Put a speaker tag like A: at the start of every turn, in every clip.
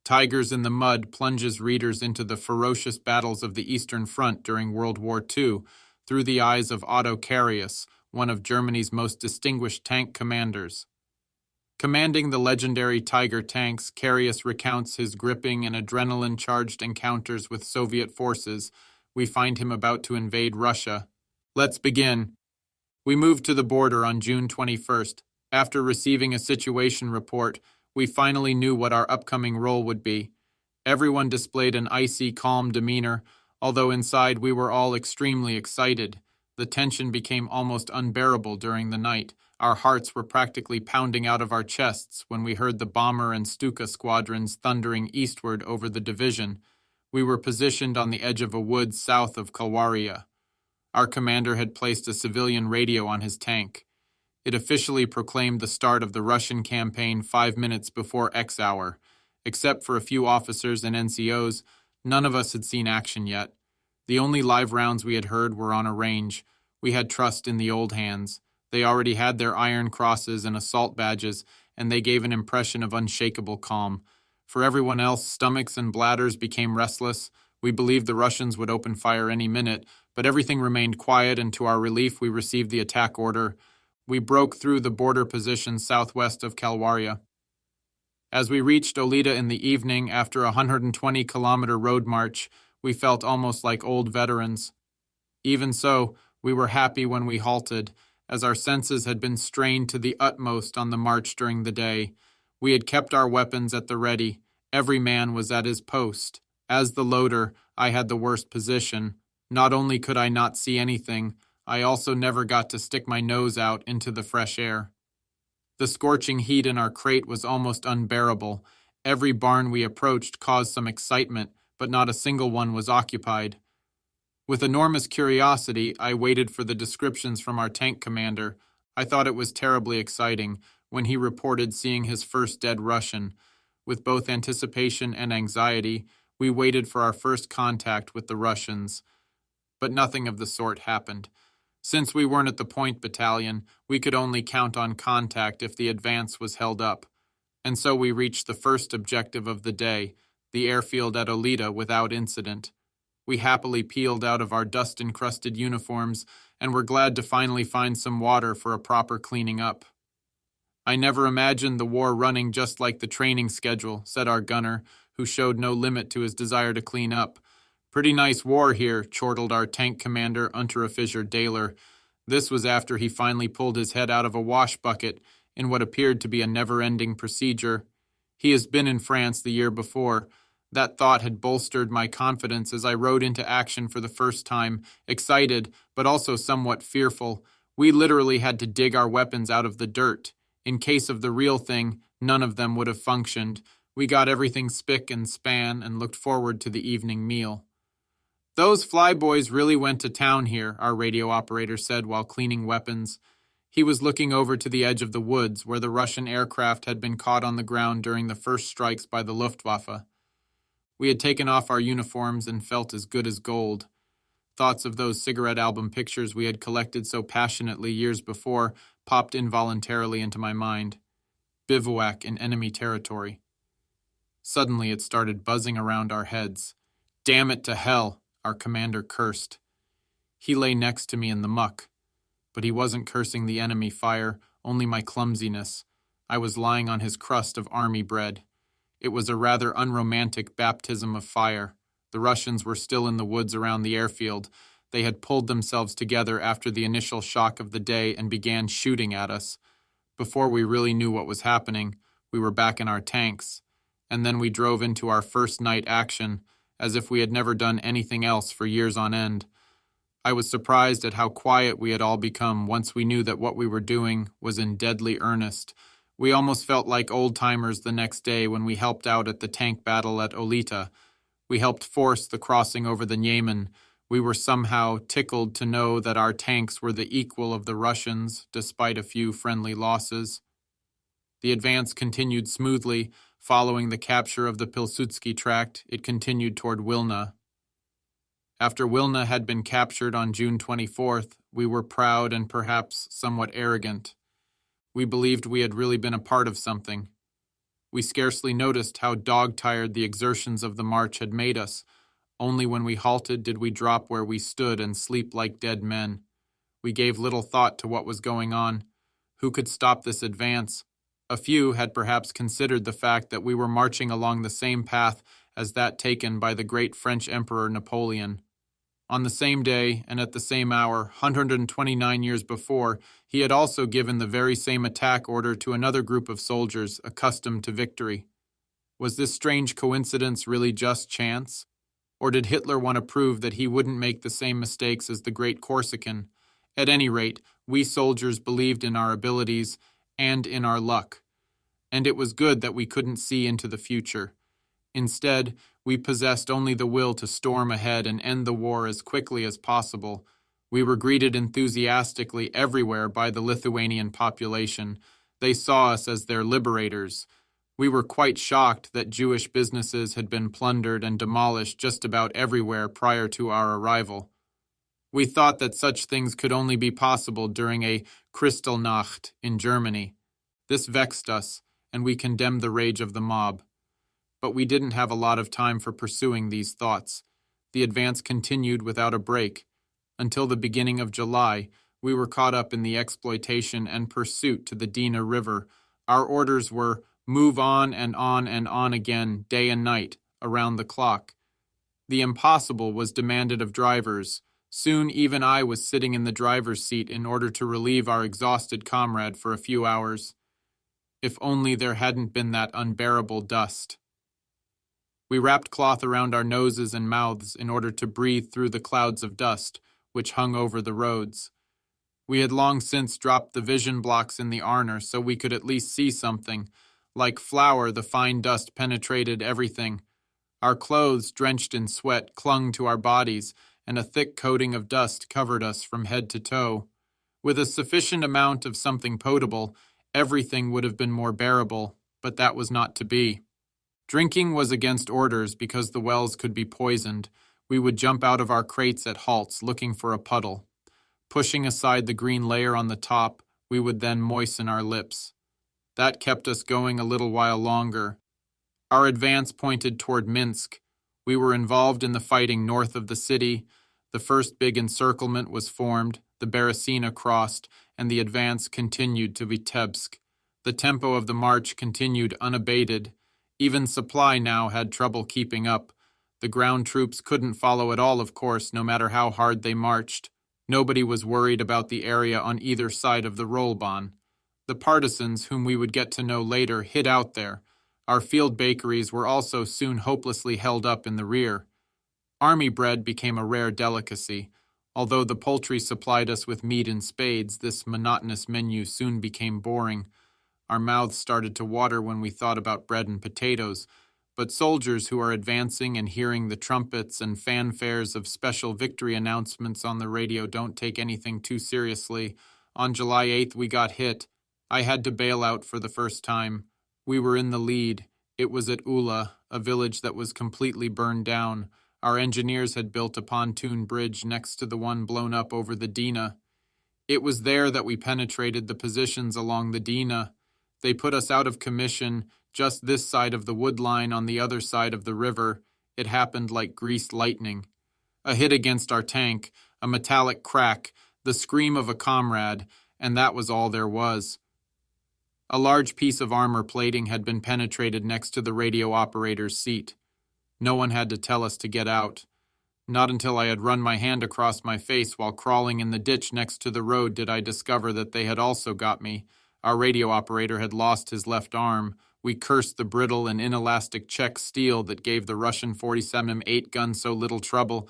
A: Tigers in the Mud plunges readers into the ferocious battles of the Eastern Front during World War II through the eyes of Otto Carius, one of Germany's most distinguished tank commanders. Commanding the legendary Tiger tanks, Carius recounts his gripping and adrenaline-charged encounters with Soviet forces. We find him about to invade Russia. Let's begin. We moved to the border on June 21st. After receiving a situation report, we finally knew what our upcoming role would be. Everyone displayed an icy, calm demeanor, although inside we were all extremely excited. The tension became almost unbearable during the night. Our hearts were practically pounding out of our chests when we heard the bomber and Stuka squadrons thundering eastward over the division. We were positioned on the edge of a wood south of Kalwaria. Our commander had placed a civilian radio on his tank. It officially proclaimed the start of the Russian campaign 5 minutes before X hour. Except for a few officers and NCOs, none of us had seen action yet. The only live rounds we had heard were on a range. We had trust in the old hands. They already had their iron crosses and assault badges, and they gave an impression of unshakable calm. For everyone else, stomachs and bladders became restless. We believed the Russians would open fire any minute, but everything remained quiet, and to our relief we received the attack order. We broke through the border position southwest of Kalwaria. As we reached Olita in the evening, after a 120-kilometer road march, we felt almost like old veterans. Even so, we were happy when we halted, as our senses had been strained to the utmost on the march during the day. We had kept our weapons at the ready. Every man was at his post. As the loader, I had the worst position. Not only could I not see anything, I also never got to stick my nose out into the fresh air. The scorching heat in our crate was almost unbearable. Every barn we approached caused some excitement, but not a single one was occupied. With enormous curiosity, I waited for the descriptions from our tank commander. I thought it was terribly exciting when he reported seeing his first dead Russian. With both anticipation and anxiety, we waited for our first contact with the Russians. But nothing of the sort happened. Since we weren't at the Point Battalion, we could only count on contact if the advance was held up. And so we reached the first objective of the day, the airfield at Olita, without incident. We happily peeled out of our dust-encrusted uniforms and were glad to finally find some water for a proper cleaning up. "I never imagined the war running just like the training schedule," said our gunner, who showed no limit to his desire to clean up. "Pretty nice war here," chortled our tank commander, Unteroffizier Dahler. This was after he finally pulled his head out of a wash bucket in what appeared to be a never-ending procedure. He has been in France the year before. That thought had bolstered my confidence as I rode into action for the first time, excited, but also somewhat fearful. We literally had to dig our weapons out of the dirt. In case of the real thing, none of them would have functioned. We got everything spick and span and looked forward to the evening meal. "Those flyboys really went to town here," our radio operator said while cleaning weapons. He was looking over to the edge of the woods where the Russian aircraft had been caught on the ground during the first strikes by the Luftwaffe. We had taken off our uniforms and felt as good as gold. Thoughts of those cigarette album pictures we had collected so passionately years before popped involuntarily into my mind. Bivouac in enemy territory. Suddenly it started buzzing around our heads. "Damn it to hell," our commander cursed. He lay next to me in the muck. But he wasn't cursing the enemy fire, only my clumsiness. I was lying on his crust of army bread. It was a rather unromantic baptism of fire. The Russians were still in the woods around the airfield. They had pulled themselves together after the initial shock of the day and began shooting at us. Before we really knew what was happening, we were back in our tanks. And then we drove into our first night action, as if we had never done anything else for years on end. I was surprised at how quiet we had all become once we knew that what we were doing was in deadly earnest. We almost felt like old-timers the next day when we helped out at the tank battle at Olita. We helped force the crossing over the Niemen. We were somehow tickled to know that our tanks were the equal of the Russians, despite a few friendly losses. The advance continued smoothly. Following the capture of the Pilsudski Tract, it continued toward Wilna. After Wilna had been captured on June 24th, we were proud and perhaps somewhat arrogant. We believed we had really been a part of something. We scarcely noticed how dog-tired the exertions of the march had made us. Only when we halted did we drop where we stood and sleep like dead men. We gave little thought to what was going on. Who could stop this advance? A few had perhaps considered the fact that we were marching along the same path as that taken by the great French Emperor Napoleon. On the same day and at the same hour, 129 years before, he had also given the very same attack order to another group of soldiers accustomed to victory. Was this strange coincidence really just chance? Or did Hitler want to prove that he wouldn't make the same mistakes as the great Corsican? At any rate, we soldiers believed in our abilities and in our luck. And it was good that we couldn't see into the future. Instead, we possessed only the will to storm ahead and end the war as quickly as possible. We were greeted enthusiastically everywhere by the Lithuanian population. They saw us as their liberators. We were quite shocked that Jewish businesses had been plundered and demolished just about everywhere prior to our arrival. We thought that such things could only be possible during a Kristallnacht in Germany. This vexed us, and we condemned the rage of the mob. But we didn't have a lot of time for pursuing these thoughts. The advance continued without a break. Until the beginning of July, we were caught up in the exploitation and pursuit to the Dina River. Our orders were move on and on and on again, day and night, around the clock. The impossible was demanded of drivers. Soon even I was sitting in the driver's seat in order to relieve our exhausted comrade for a few hours. If only there hadn't been that unbearable dust. We wrapped cloth around our noses and mouths in order to breathe through the clouds of dust which hung over the roads. We had long since dropped the vision blocks in the Arner so we could at least see something. Like flour, the fine dust penetrated everything. Our clothes, drenched in sweat, clung to our bodies, and a thick coating of dust covered us from head to toe. With a sufficient amount of something potable, everything would have been more bearable, but that was not to be. Drinking was against orders because the wells could be poisoned. We would jump out of our crates at halts looking for a puddle. Pushing aside the green layer on the top, we would then moisten our lips. That kept us going a little while longer. Our advance pointed toward Minsk. We were involved in the fighting north of the city. The first big encirclement was formed, the Beresina crossed, and the advance continued to Vitebsk. The tempo of the march continued unabated. Even supply now had trouble keeping up. The ground troops couldn't follow at all, of course, no matter how hard they marched. Nobody was worried about the area on either side of the Rollbahn. The partisans, whom we would get to know later, hid out there. Our field bakeries were also soon hopelessly held up in the rear. Army bread became a rare delicacy. Although the poultry supplied us with meat in spades, this monotonous menu soon became boring. Our mouths started to water when we thought about bread and potatoes, but soldiers who are advancing and hearing the trumpets and fanfares of special victory announcements on the radio don't take anything too seriously. On July 8th, we got hit. I had to bail out for the first time. We were in the lead. It was at Ula, a village that was completely burned down. Our engineers had built a pontoon bridge next to the one blown up over the Dina. It was there that we penetrated the positions along the Dina. They put us out of commission, just this side of the wood line on the other side of the river. It happened like greased lightning. A hit against our tank, a metallic crack, the scream of a comrade, and that was all there was. A large piece of armor plating had been penetrated next to the radio operator's seat. No one had to tell us to get out. Not until I had run my hand across my face while crawling in the ditch next to the road did I discover that they had also got me. Our radio operator had lost his left arm. We cursed the brittle and inelastic Czech steel that gave the Russian 47 8-gun so little trouble.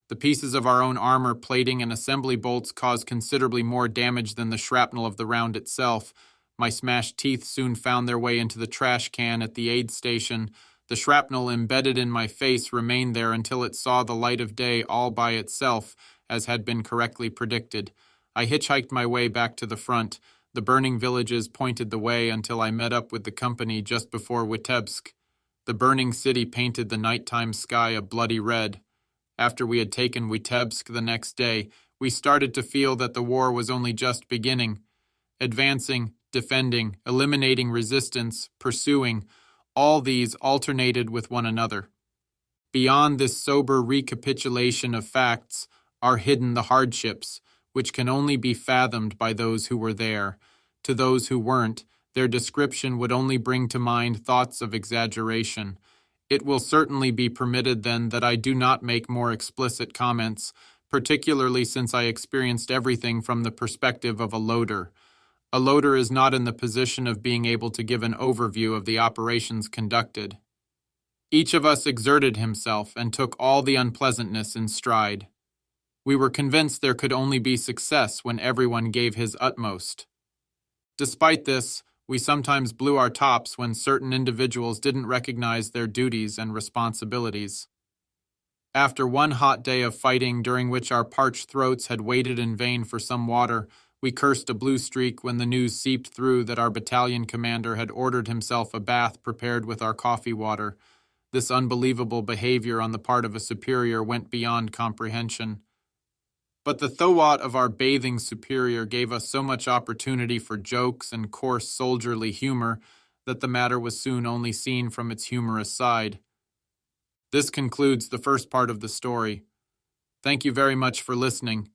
A: The pieces of our own armor, plating, and assembly bolts caused considerably more damage than the shrapnel of the round itself. My smashed teeth soon found their way into the trash can at the aid station. The shrapnel embedded in my face remained there until it saw the light of day all by itself, as had been correctly predicted. I hitchhiked my way back to the front. The burning villages pointed the way until I met up with the company just before Vitebsk. The burning city painted the nighttime sky a bloody red. After we had taken Vitebsk the next day, we started to feel that the war was only just beginning. Advancing, defending, eliminating resistance, pursuing, All these alternated with one another. Beyond this sober recapitulation of facts are hidden the hardships, which can only be fathomed by those who were there. To those who weren't, their description would only bring to mind thoughts of exaggeration. It will certainly be permitted then that I do not make more explicit comments, particularly since I experienced everything from the perspective of a loader. A loader is not in the position of being able to give an overview of the operations conducted. Each of us exerted himself and took all the unpleasantness in stride. We were convinced there could only be success when everyone gave his utmost. Despite this, we sometimes blew our tops when certain individuals didn't recognize their duties and responsibilities. After one hot day of fighting during which our parched throats had waited in vain for some water, we cursed a blue streak when the news seeped through that our battalion commander had ordered himself a bath prepared with our coffee water. This unbelievable behavior on the part of a superior went beyond comprehension. But the thought of our bathing superior gave us so much opportunity for jokes and coarse soldierly humor that the matter was soon only seen from its humorous side. This concludes the first part of the story. Thank you very much for listening.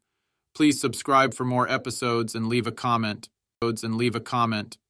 A: Please subscribe for more episodes and leave a comment.